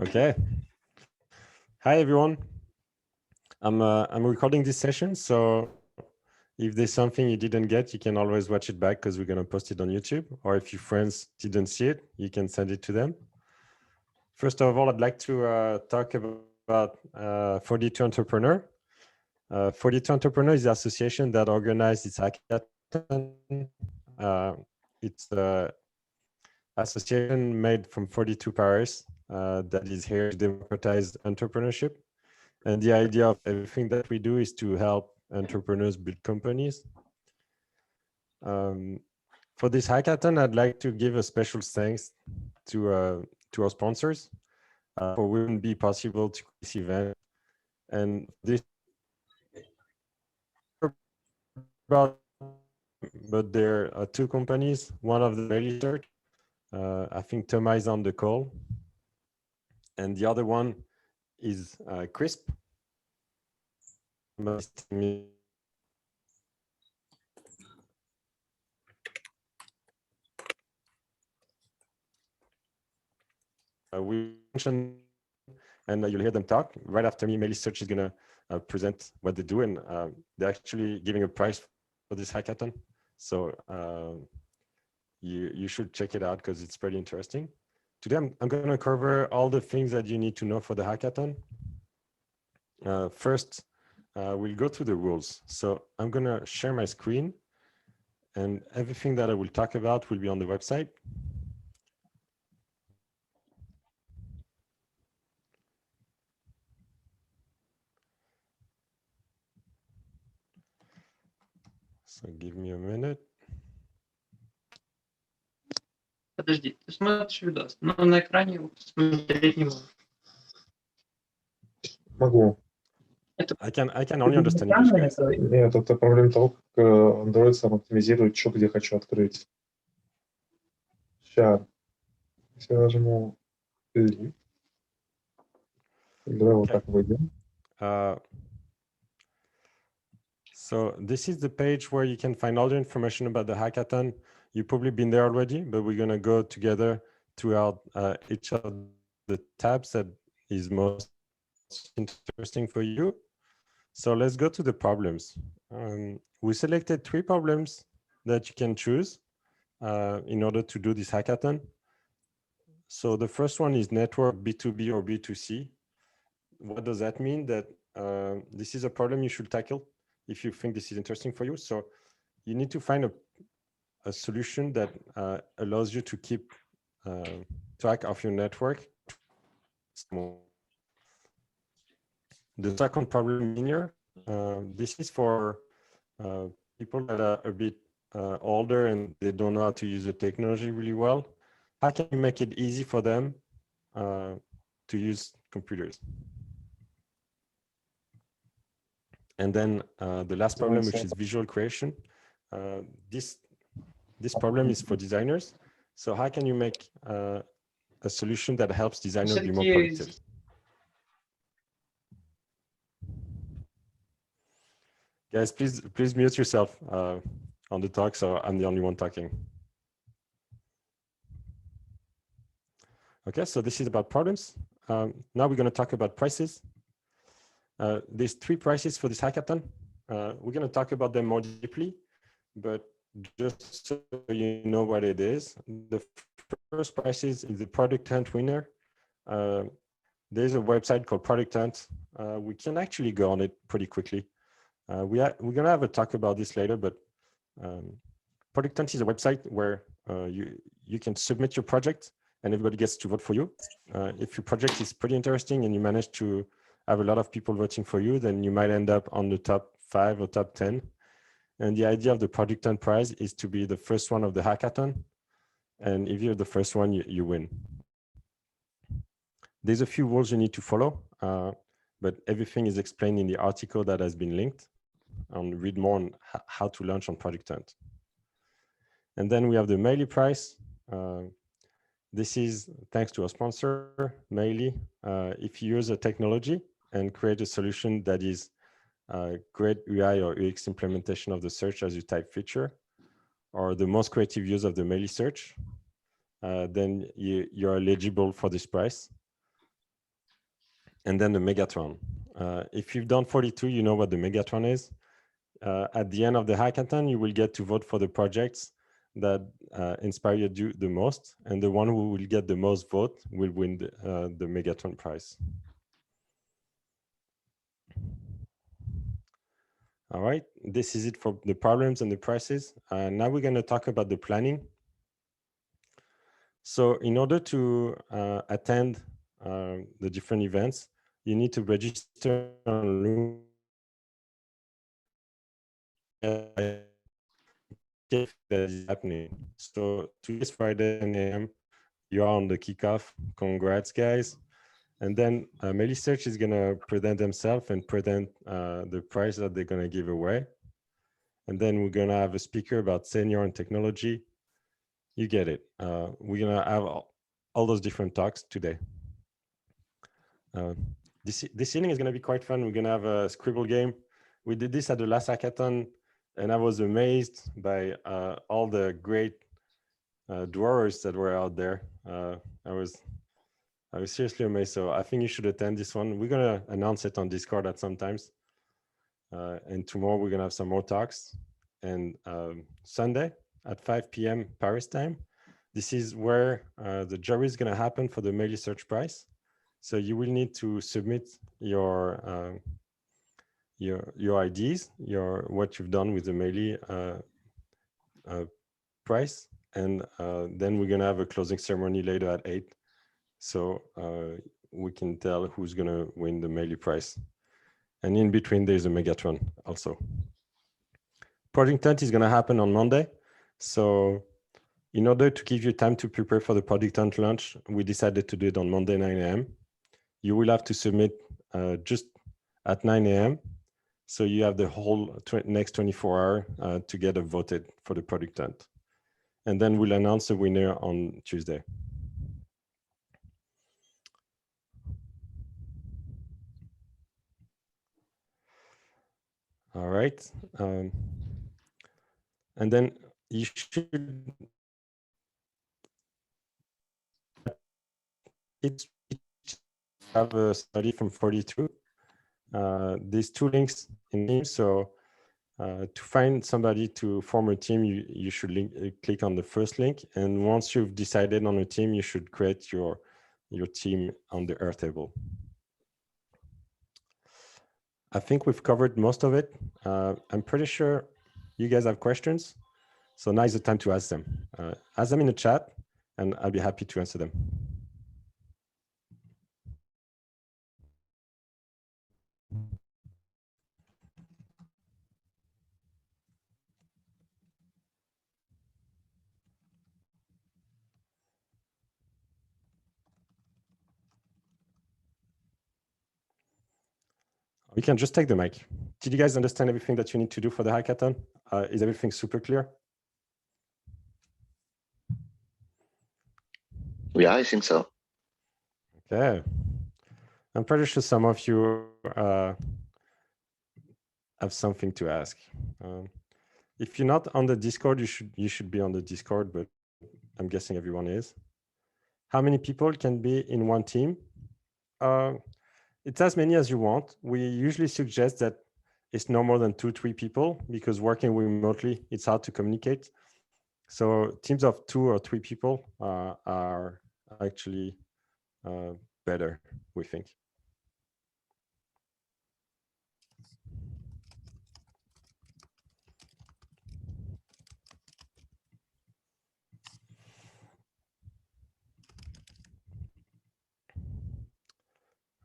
Okay. Hi, everyone. I'm recording this session, so if there's something you didn't get, you can always watch it back because we're going to post it on YouTube. Or if your friends didn't see it, you can send it to them. First of all, I'd like to talk about 42 Entrepreneur. 42 Entrepreneur is the association that organized this hackathon. It's an association made from 42 Paris that is here to democratize entrepreneurship. And the idea of everything that we do is to help entrepreneurs build companies. For this hackathon, I'd like to give a special thanks to our sponsors for wouldn't be possible to this event. And this, but there are two companies. One of them research. I think Thomas is on the call, and the other one is Crisp. We mentioned, and you'll hear them talk. Right after me, Melee Search is going to present what they do, and they're actually giving a prize for this hackathon. So you should check it out because it's pretty interesting. Today, I'm going to cover all the things that you need to know for the hackathon. First, we'll go through the rules. So I'm going to share my screen, and everything that I will talk about will be on the website. So give me a minute. Подожди, ты смотришь видос, но на экране его смотреть не можешь. Могу. I can only understand English, guys. Нет, это проблема того, как Android сам оптимизирует, что где хочу открыть. Сейчас. Если я нажму Delete. Давай вот так выйдем. So this is the page where you can find all the information about the hackathon. You've probably been there already, but we're going to go together throughout each of the tabs that is most interesting for you. So let's go to the problems. We selected 3 problems that you can choose in order to do this hackathon. So the first one is network B2B or B2C. What does that mean? That this is a problem you should tackle if you think this is interesting for you. So you need to find a solution that allows you to keep track of your network. The second problem here, this is for people that are a bit older and they don't know how to use the technology really well. How can you make it easy for them to use computers? And then the last problem, which is visual creation. This problem is for designers. So how can you make a solution that helps designers be more productive? Guys, please mute yourself on the talk, so I'm the only one talking. Okay, so this is about problems. Now we're going to talk about prices. There's 3 prices for this hackathon. We're going to talk about them more deeply, but just so you know what it is, the first prize is the Product Hunt winner. There's a website called Product Hunt. We can actually go on it pretty quickly. We're going to have a talk about this later, but Product Hunt is a website where you can submit your project and everybody gets to vote for you. If your project is pretty interesting and you manage to have a lot of people voting for you, then you might end up on the top 5 or top 10. And the idea of the Product Hunt prize is to be the first one of the hackathon. And if you're the first one, you win. There's a few rules you need to follow, but everything is explained in the article that has been linked. And read more on how to launch on Product Hunt. And then we have the Melee prize. This is thanks to our sponsor, Melee. If you use a technology and create a solution that is great UI or UX implementation of the search as you type feature, or the most creative use of the Melee search, then you're eligible for this prize. and then the Megatron. If you've done 42, you know what the Megatron is. At the end of the hackathon, you will get to vote for the projects that inspired you the most, and the one who will get the most vote will win the Megatron prize. All right, this is it for the problems and the prices. Now we're going to talk about the planning. So in order to attend the different events, you need to register on Loom. That is happening. So today's Friday 10 a.m. You are on the kickoff. Congrats, guys. And then Melisearch is going to present themselves and present the prize that they're going to give away. And then we're going to have a speaker about senior and technology. You get it. We're going to have all those different talks today. This evening is going to be quite fun. We're going to have a scribble game. We did this at the last hackathon, and I was amazed by all the great drawers that were out there. I was seriously amazed. So I think you should attend this one. We're going to announce it on Discord at some times. And tomorrow we're going to have some more talks. And Sunday at 5 p.m. Paris time, this is where the jury is going to happen for the Melisearch prize. So you will need to submit your IDs, what you've done with the Meli prize, and then we're going to have a closing ceremony later at 8. So we can tell who's going to win the Meli prize. And in between, there's a Megatron also. Project Hunt is going to happen on Monday. So in order to give you time to prepare for the Project Hunt launch, we decided to do it on Monday, 9 a.m. You will have to submit just at 9 a.m. So you have the whole next 24 hours to get voted for the Project Hunt. And then we'll announce the winner on Tuesday. All right. And then you should have a study from 42. There's 2 links in team. So to find somebody to form a team, you should click on the first link. And once you've decided on a team, you should create your team on the Airtable. I think we've covered most of it. I'm pretty sure you guys have questions. So now is the time to ask them. Ask them in the chat, and I'll be happy to answer them. You can just take the mic. Did you guys understand everything that you need to do for the hackathon? Is everything super clear? Yeah, I think so. Okay. I'm pretty sure some of you have something to ask. If you're not on the Discord, you should be on the Discord, but I'm guessing everyone is. How many people can be in one team? It's as many as you want. We usually suggest that it's no more than 2-3 people, because working remotely, it's hard to communicate. So teams of 2 or 3 people are actually better, we think.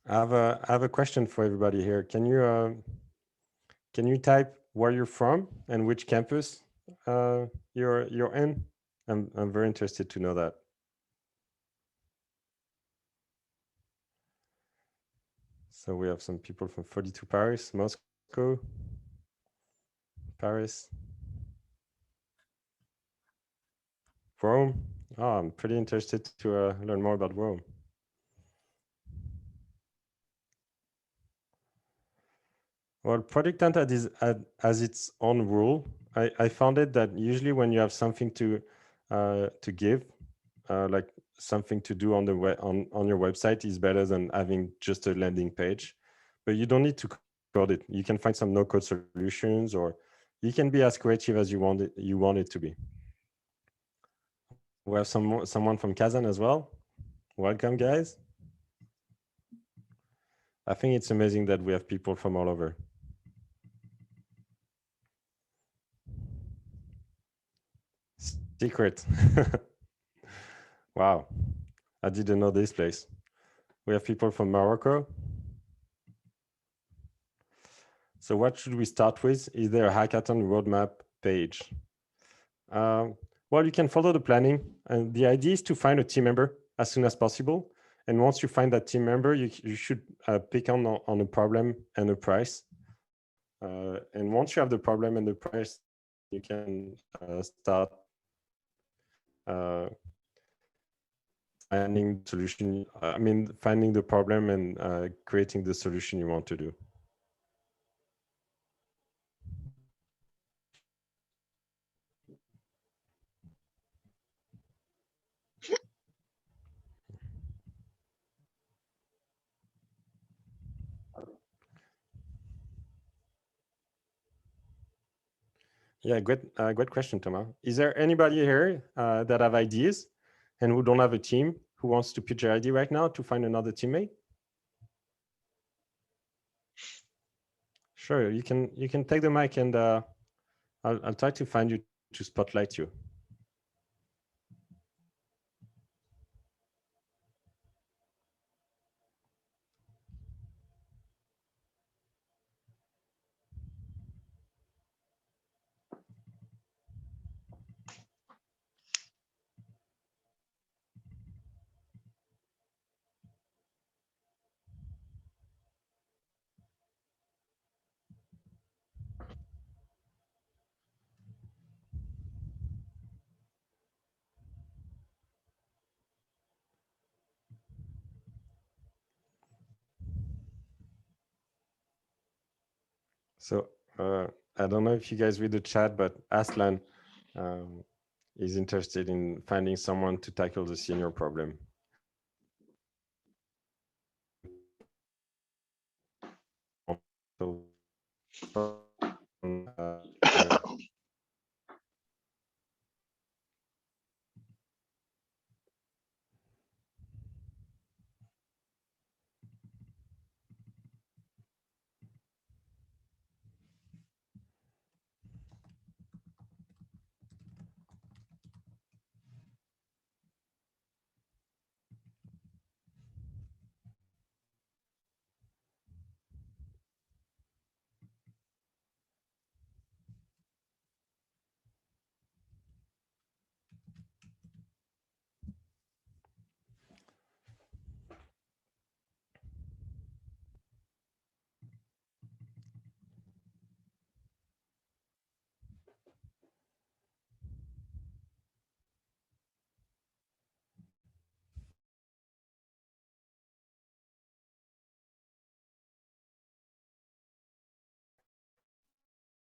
I have a question for everybody here. Can you type where you're from and which campus you're in? I'm very interested to know that. So we have some people from 42 Paris, Moscow, Paris, Rome. Oh, I'm pretty interested to learn more about Rome. Well, Project Hunt has its own rule. I found it that usually when you have something to give, like something to do on the on your website is better than having just a landing page. But you don't need to code it. You can find some no-code solutions, or you can be as creative as you want it to be. We have someone from Kazan as well. Welcome, guys. I think it's amazing that we have people from all over. Secret. Wow. I didn't know this place. We have people from Morocco. So what should we start with? Is there a hackathon roadmap page? Well, you can follow the planning. And the idea is to find a team member as soon as possible. And once you find that team member, you should pick on a problem and a price. And once you have the problem and the price, you can start finding solution. Finding the problem and creating the solution you want to do. Yeah, great question, Thomas. Is there anybody here that have ideas and who don't have a team, who wants to pitch their idea right now to find another teammate? Sure, you can take the mic, and I'll try to find you to spotlight you. So I don't know if you guys read the chat, but Aslan is interested in finding someone to tackle the senior problem.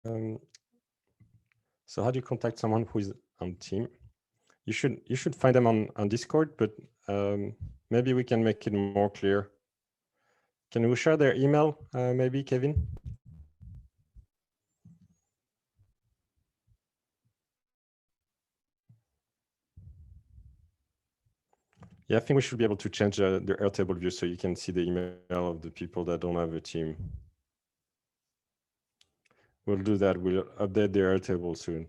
So, so how do you contact someone who is on team? You should find them on Discord, but maybe we can make it more clear. Can we share their email, maybe, Kevin? Yeah, I think we should be able to change the Airtable view so you can see the email of the people that don't have a team. We'll do that. We'll update the Airtable soon.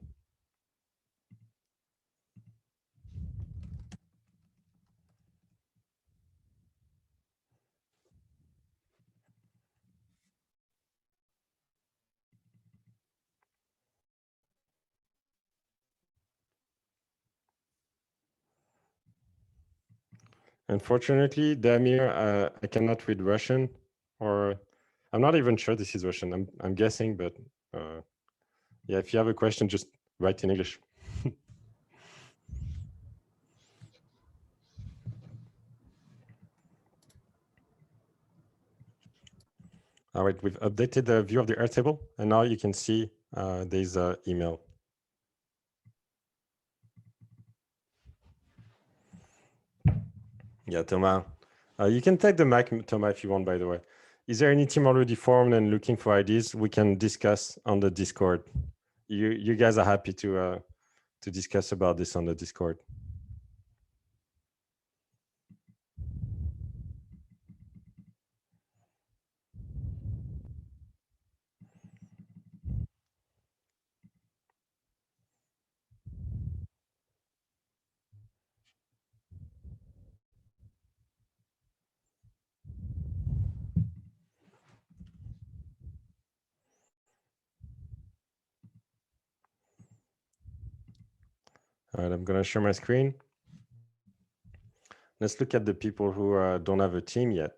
Unfortunately, Damir, I cannot read Russian, or I'm not even sure this is Russian. I'm guessing, but yeah, if you have a question, just write in English. All right, we've updated the view of the Airtable, and now you can see there's an email. Yeah, Thomas. You can take the mic, Thomas, if you want, by the way. Is there any team already formed and looking for ideas? We can discuss on the Discord. You guys are happy to discuss about this on the Discord. All right, I'm gonna share my screen. Let's look at the people who don't have a team yet.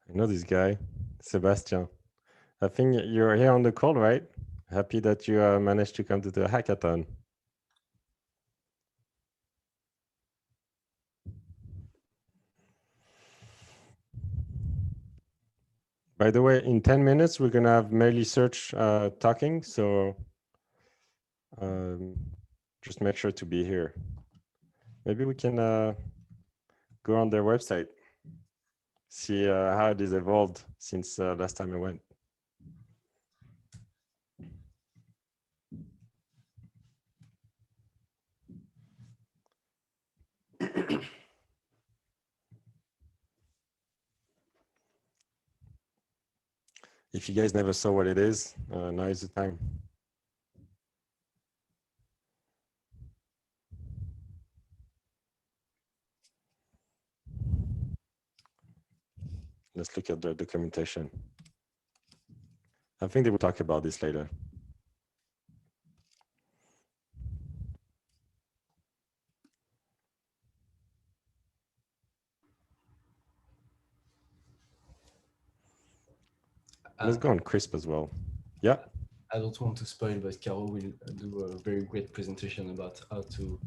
I know this guy, Sebastian. I think you're here on the call, right? Happy that you managed to come to the hackathon. By the way, in 10 minutes, we're going to have Meili Search talking. So just make sure to be here. Maybe we can go on their website, see how it has evolved since last time I went. If you guys never saw what it is, now is the time. Let's look at the documentation. I think they will talk about this later. Let's go on CRISP as well. Yeah. I don't want to spoil, but Caro will do a very great presentation about how to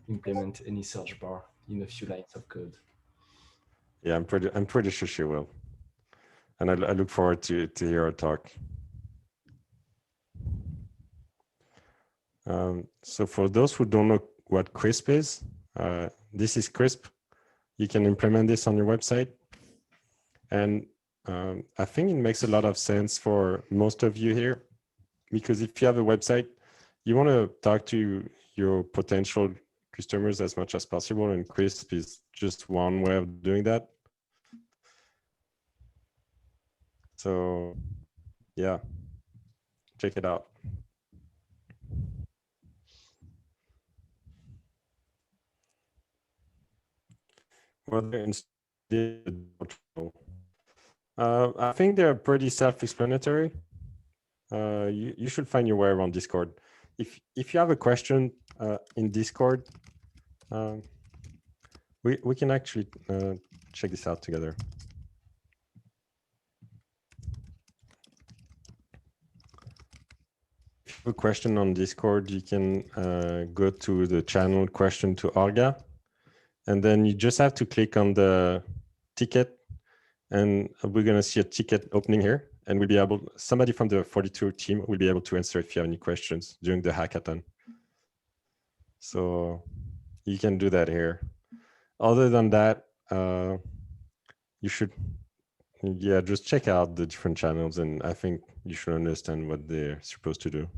implement any search bar in a few lines of code. Yeah, I'm pretty sure she will. And I look forward to hear her talk. So for those who don't know what CRISP is, this is CRISP. You can implement this on your website. And I think it makes a lot of sense for most of you here, because if you have a website, you want to talk to your potential customers as much as possible, and CRISP is just one way of doing that. So yeah, check it out. I think they're pretty self-explanatory. You should find your way around Discord. If you have a question in Discord, we can actually check this out together. If you have a question on Discord, you can go to the channel question to Olga, and then you just have to click on the ticket, and we're going to see a ticket opening here, and we'll be able, somebody from the 42 team will be able to answer if you have any questions during the hackathon. So you can do that here. Other than that, you should, yeah, just check out the different channels, and I think you should understand what they're supposed to do.